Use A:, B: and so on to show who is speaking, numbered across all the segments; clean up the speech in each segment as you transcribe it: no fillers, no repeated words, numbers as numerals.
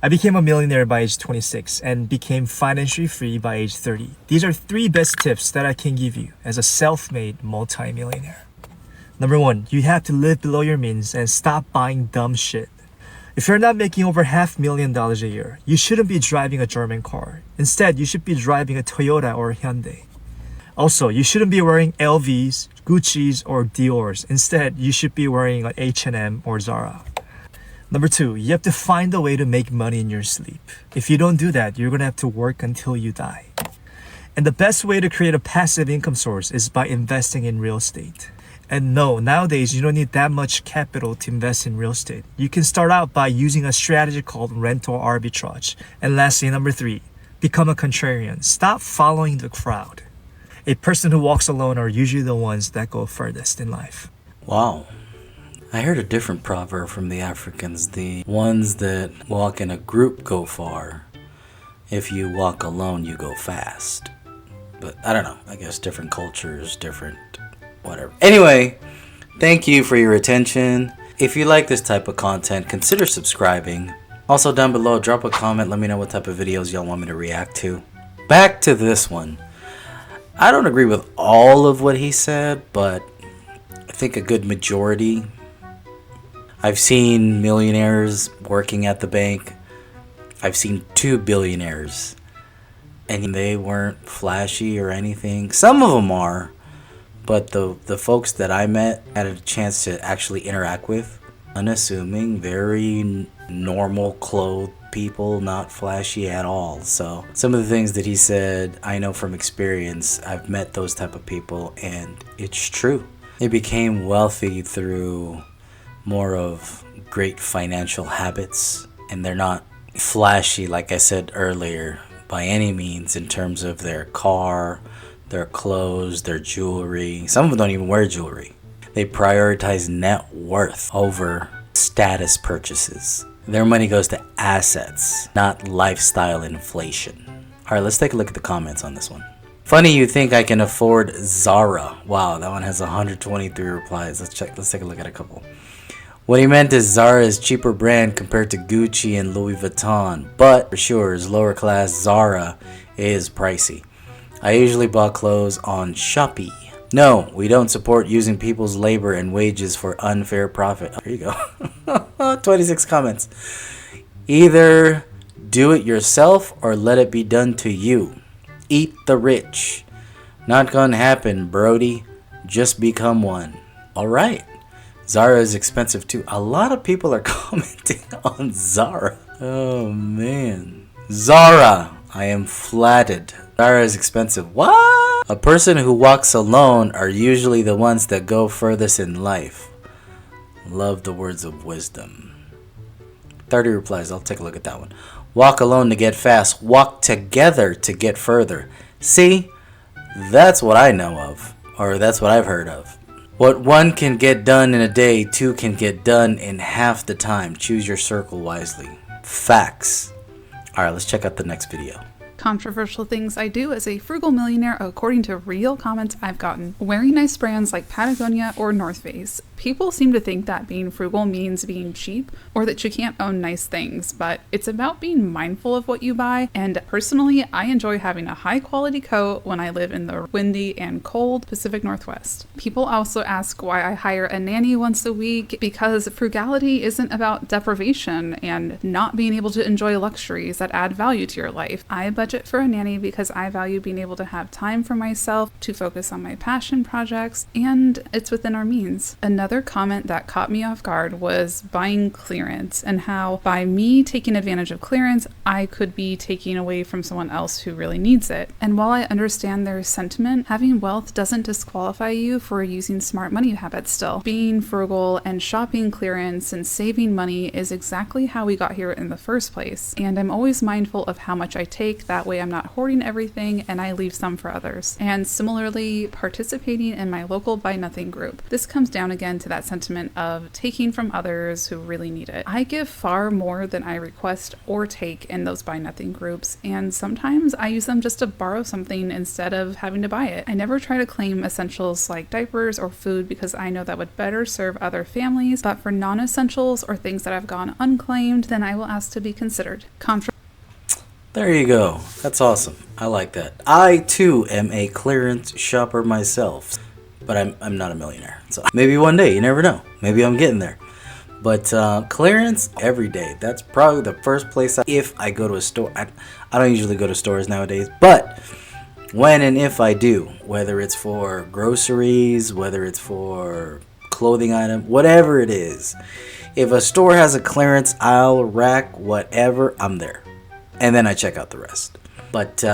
A: I became a millionaire by age 26 and became financially free by age 30. These are 3 best tips that I can give you as a self-made multi-millionaire. Number 1, you have to live below your means and stop buying dumb shit. If you're not making over $500,000 a year, you shouldn't be driving a German car. Instead, you should be driving a Toyota or a Hyundai. Also, you shouldn't be wearing LVs, Gucci's, or Dior's. Instead, you should be wearing an H&M or Zara. Number 2, you have to find a way to make money in your sleep. If you don't do that, you're gonna have to work until you die. And the best way to create a passive income source is by investing in real estate. And no, nowadays you don't need that much capital to invest in real estate. You can start out by using a strategy called rental arbitrage. And lastly, number 3, become a contrarian. Stop following the crowd. A person who walks alone are usually the ones that go furthest in life.
B: Wow. I heard a different proverb from the Africans. The ones that walk in a group go far. If you walk alone, you go fast. But I don't know. I guess different cultures, different whatever. Anyway, thank you for your attention. If you like this type of content, consider subscribing. Also down below, drop a comment. Let me know what type of videos y'all want me to react to. Back to this one. I don't agree with all of what he said, but I think a good majority. I've seen millionaires working at the bank. I've seen 2 billionaires, and they weren't flashy or anything. Some of them are, but the folks that I met had a chance to actually interact with, unassuming, very normal clothed people, not flashy at all. So some of the things that he said, I know from experience. I've met those type of people, and it's true. They became wealthy through more of great financial habits, and they're not flashy, like I said earlier, by any means, in terms of their car, their clothes, their jewelry. Some of them don't even wear jewelry. They prioritize net worth over status purchases. Their money goes to assets, not lifestyle inflation. All right, let's take a look at the comments on this one. Funny you think I can afford Zara. Wow, that one has 123 replies. Let's take a look at a couple. What he meant is Zara is cheaper brand compared to Gucci and Louis Vuitton, but for sure, is lower class Zara is pricey. I usually buy clothes on Shopee. No, we don't support using people's labor and wages for unfair profit. Here you go. 26 comments. Either do it yourself or let it be done to you. Eat the rich. Not gonna happen, Brody. Just become one. All right. Zara is expensive too. A lot of people are commenting on Zara. Oh man. Zara, I am flattered. Zara is expensive. What? A person who walks alone are usually the ones that go furthest in life. Love the words of wisdom. 30 replies. I'll take a look at that one. Walk alone to get fast. Walk together to get further. See? That's what I know of. Or that's what I've heard of. What 1 can get done in a day, 2 can get done in half the time. Choose your circle wisely. Facts. Alright, let's check out the next video.
C: Controversial things I do as a frugal millionaire according to real comments I've gotten. Wearing nice brands like Patagonia or North Face. People seem to think that being frugal means being cheap or that you can't own nice things, but it's about being mindful of what you buy, and personally I enjoy having a high quality coat when I live in the windy and cold Pacific Northwest. People also ask why I hire a nanny once a week, because frugality isn't about deprivation and not being able to enjoy luxuries that add value to your life. I budget for a nanny because I value being able to have time for myself to focus on my passion projects, and it's within our means. Another comment that caught me off guard was buying clearance, and how by me taking advantage of clearance, I could be taking away from someone else who really needs it. And while I understand their sentiment, having wealth doesn't disqualify you for using smart money habits still. Being frugal and shopping clearance and saving money is exactly how we got here in the first place. And I'm always mindful of how much I take, that way I'm not hoarding everything and I leave some for others. And similarly, participating in my local Buy Nothing group. This comes down again into that sentiment of taking from others who really need it. I give far more than I request or take in those buy nothing groups, and sometimes I use them just to borrow something instead of having to buy it. I never try to claim essentials like diapers or food because I know that would better serve other families, but for non-essentials or things that have gone unclaimed, then I will ask to be considered.
B: There you go. That's awesome. I like that. I too am a clearance shopper myself, but I'm not a millionaire. So maybe one day, you never know. Maybe I'm getting there. But clearance every day. That's probably the first place if I go to a store. I don't usually go to stores nowadays, but when and if I do, whether it's for groceries, whether it's for clothing item, whatever it is, if a store has a clearance aisle, rack, whatever, I'm there. And then I check out the rest. But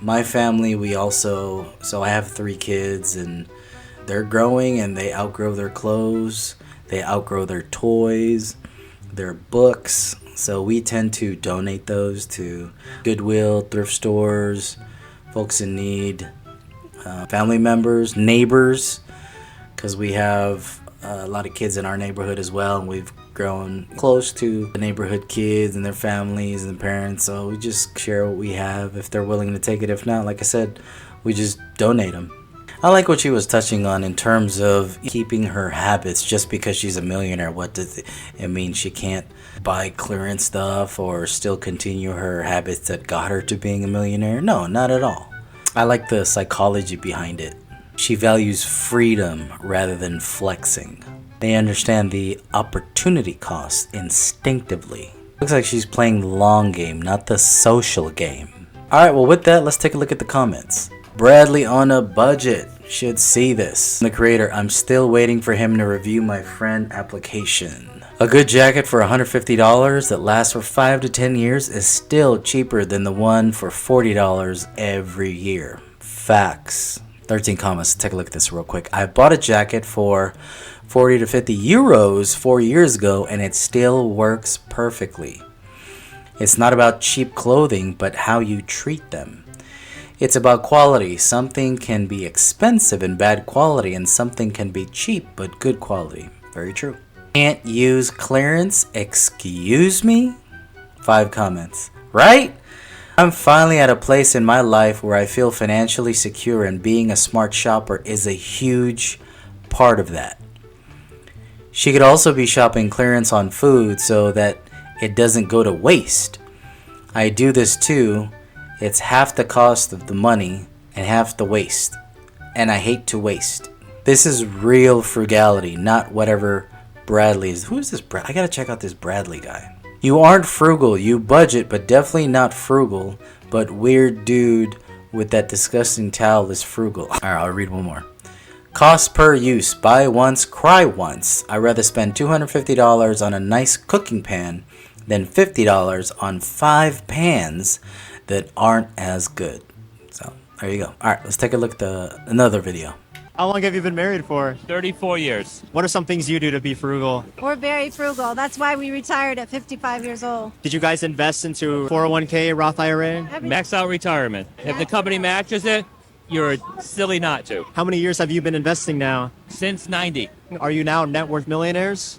B: my family, so I have 3 kids, and they're growing, and they outgrow their clothes, they outgrow their toys, their books. So we tend to donate those to Goodwill, thrift stores, folks in need, family members, neighbors, because we have a lot of kids in our neighborhood as well, and we've grown close to the neighborhood kids and their families and parents, so we just share what we have if they're willing to take it. If not, like I said, we just donate them. I like what she was touching on in terms of keeping her habits. Just because she's a millionaire, what does it mean she can't buy clearance stuff or still continue her habits that got her to being a millionaire? No, not at all. I like the psychology behind it. She values freedom rather than flexing. They understand the opportunity cost instinctively. Looks like she's playing the long game, not the social game. Alright, well with that, let's take a look at the comments. Bradley on a budget should see this. The creator, I'm still waiting for him to review my friend application. A good jacket for $150 that lasts for 5 to 10 years is still cheaper than the one for $40 every year. Facts. 13 comments. Take a look at this real quick. I bought a jacket for 40 to 50 euros 4 years ago, and it still works perfectly. It's not about cheap clothing, but how you treat them. It's about quality. Something can be expensive and bad quality, and something can be cheap but good quality. Very true. Can't use clearance? Excuse me? 5 comments. Right? I'm finally at a place in my life where I feel financially secure, and being a smart shopper is a huge part of that. She could also be shopping clearance on food so that it doesn't go to waste. I do this too. It's half the cost of the money and half the waste. And I hate to waste. This is real frugality, not whatever Bradley is. Who is this? I gotta check out this Bradley guy. You aren't frugal. You budget, but definitely not frugal. But weird dude with that disgusting towel is frugal. Alright, I'll read one more. Cost per use. Buy once, cry once. I'd rather spend $250 on a nice cooking pan than $50 on 5 pans that aren't as good. So, there you go. Alright, let's take a look at another video.
D: How long have you been married for?
E: 34 years.
D: What are some things you do to be frugal?
F: We're very frugal. That's why we retired at 55 years old.
D: Did you guys invest into 401k, Roth IRA?
E: Max out retirement. If the company matches it, you're silly not to.
D: How many years have you been investing now?
E: Since 90.
D: Are you now net worth millionaires?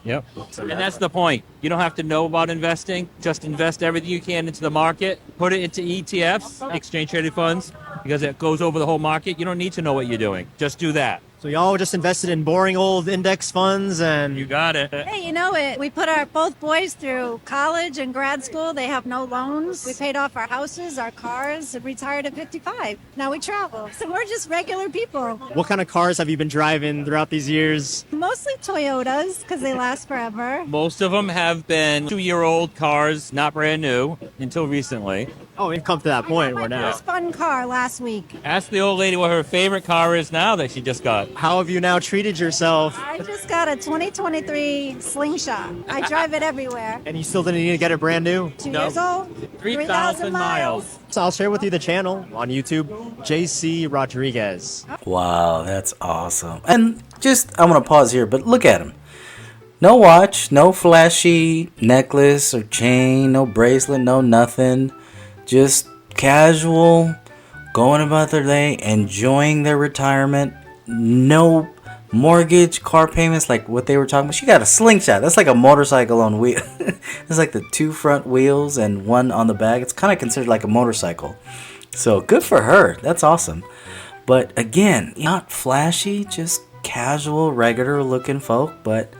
E: Yep. And that's the point. You don't have to know about investing. Just invest everything you can into the market. Put it into ETFs, exchange traded funds, because it goes over the whole market. You don't need to know what you're doing. Just do that.
D: So y'all just invested in boring old index funds and...
E: You got it.
F: Hey, you know it. We put our both boys through college and grad school. They have no loans. We paid off our houses, our cars, and retired at 55. Now we travel. So we're just regular people.
D: What kind of cars have you been driving throughout these years?
F: Mostly Toyotas, because they last forever.
E: Most of them have been 2-year-old cars, not brand new, until recently.
D: Oh, we've come to that point where
F: My
D: now...
F: first fun car last week.
E: Ask the old lady what her favorite car is now that she just got.
D: How have you now treated yourself?
F: I just got a 2023 Slingshot. I drive it everywhere.
D: And you still didn't need to get it brand new?
F: 2
E: No.
F: years old,
E: 3,000 miles.
D: So I'll share with you the channel on YouTube, JC Rodriguez.
B: Wow, that's awesome. And I'm going to pause here, but look at him. No watch, no flashy necklace or chain, no bracelet, no nothing. Just casual, going about their day, enjoying their retirement. No mortgage, car payments, like what they were talking about. She got a slingshot. That's like a motorcycle on wheel. It's like the 2 front wheels and 1 on the back. It's kind of considered like a motorcycle. So good for her. That's awesome. But again, not flashy, just casual, regular looking folk. But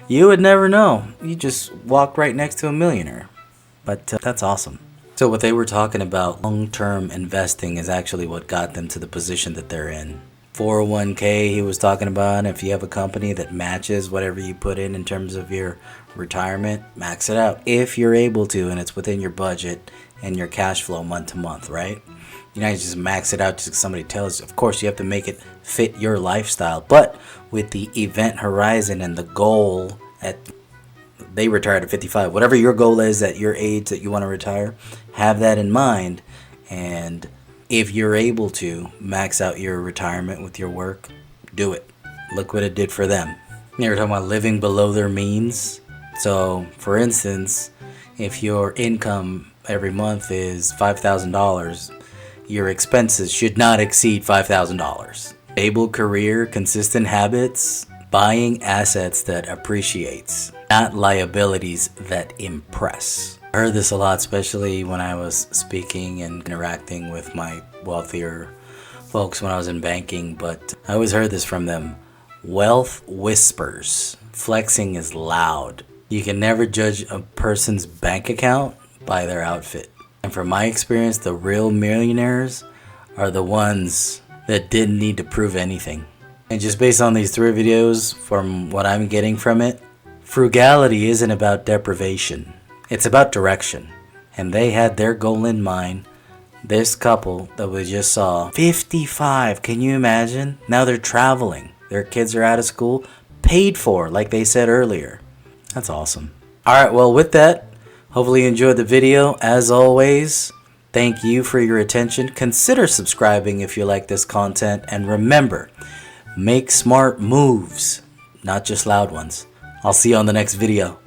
B: you would never know. You just walk right next to a millionaire. But that's awesome. So what they were talking about, long-term investing, is actually what got them to the position that they're in. 401k he was talking about. If you have a company that matches whatever you put in terms of your retirement, max it out if you're able to, and it's within your budget and your cash flow month to month, right? You know, you just max it out just because somebody tells you. Of course, you have to make it fit your lifestyle, but with the event horizon and the goal at they retired at 55, whatever your goal is at your age that you want to retire, have that in mind. And if you're able to max out your retirement with your work, do it. Look what it did for them. They were talking about living below their means. So, for instance, if your income every month is $5,000, your expenses should not exceed $5,000. Stable career, consistent habits, buying assets that appreciates, not liabilities that impress. I heard this a lot, especially when I was speaking and interacting with my wealthier folks when I was in banking, but I always heard this from them. Wealth whispers. Flexing is loud. You can never judge a person's bank account by their outfit. And from my experience, the real millionaires are the ones that didn't need to prove anything. And just based on these 3 videos, from what I'm getting from it, frugality isn't about deprivation. It's about direction. And they had their goal in mind. This couple that we just saw, 55, can you imagine? Now they're traveling. Their kids are out of school, paid for, like they said earlier. That's awesome. Alright, well with that, hopefully you enjoyed the video. As always, thank you for your attention. Consider subscribing if you like this content. And remember, make smart moves, not just loud ones. I'll see you on the next video.